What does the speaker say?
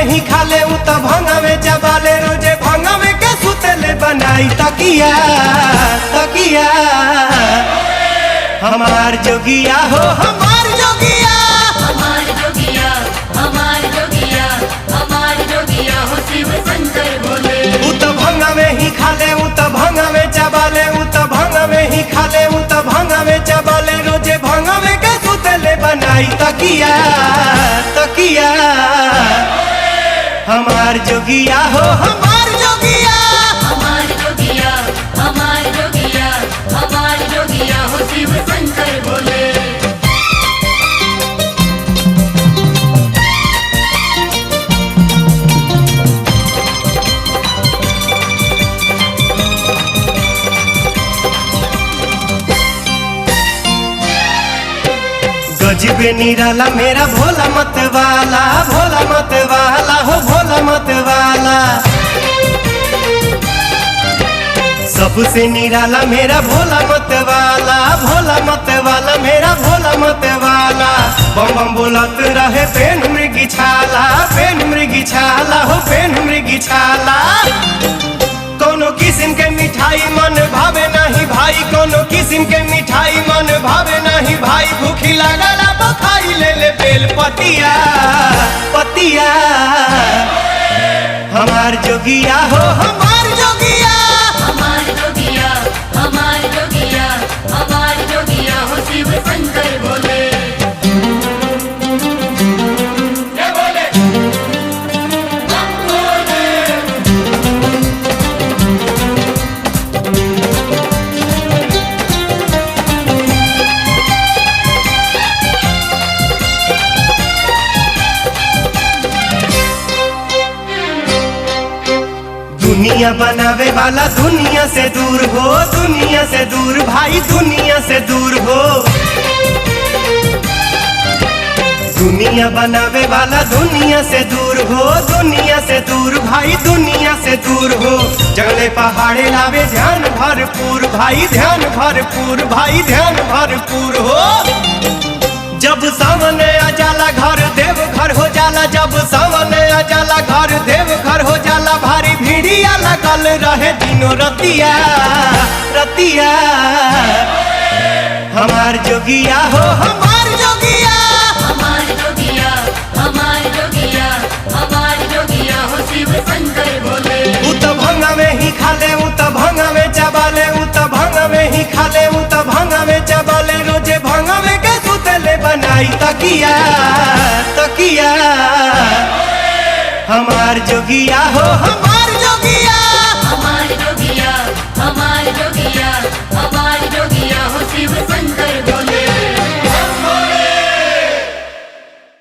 में ही खाले उ त भंगा में चबाले रोजे भंगा में के सुतेले बनाई तकिया तकिया हमार जोगिया हो हमार जोगिया हमार जोगिया हमार जोगिया हमार जोगिया हो शिव शंकर भोले। उ त भंगा में ही खाले उ त भंगा में चबाले उ त भंगा में ही खाले उ त भंगा में चबाले रोजे भंगा में के सुतेले बनाई तकिया तकिया हमार जोगिया हो हमार जोगिया हमार जोगिया हमार जोगिया हमार जोगिया हो शिव शंकर भोले। गजबे निराला मेरा भोला मत वाला हो भोला मत वाला सबसे निराला मेरा भोला मत वाला मेरा भोला मत वाला बम बम बोलत रहे पेन मृगी छाला हो पेन मृगी छाला कोनो किस्म के मिठाई मन भावे नहीं भाई कोनो किस्म के मिठाई मन भावे नहीं भाई भूखी लागला बखाई ले ले बेल पतिया पतिया हमार जोगिया हो हमार जोगिया हमार जोगिया हमार जोगिया हमार जोगिया हो शिव शंकर भोले। दुनिया बनावे वाला दुनिया से दूर हो दुनिया से दूर भाई दुनिया से दूर हो दुनिया बनावे वाला दुनिया से दूर हो दुनिया से दूर भाई दुनिया से दूर हो जंगले पहाड़े लावे ध्यान भरपूर भाई ध्यान भरपूर भाई ध्यान भरपूर हो जब सामने आ जाला घर देव घर हो जाला जब सामने आ जाला घर देव घर हो जाला भारी भीड़िया लगल रहे दिनों रतिया रतिया हमार जोगिया हो हमार जोगिया हमार जोगिया हमार जोगिया हमार जोगिया हो शिव शंकर भोले। उ त भंगा में ही खाले उ त भंगा में चबाले उ त भंगा में ही खाले उ त भंगा में चबाले रोजे भंगा में के सुतेले बनाई तकिया तकिया हमार जोगिया हो हमार जोगिया।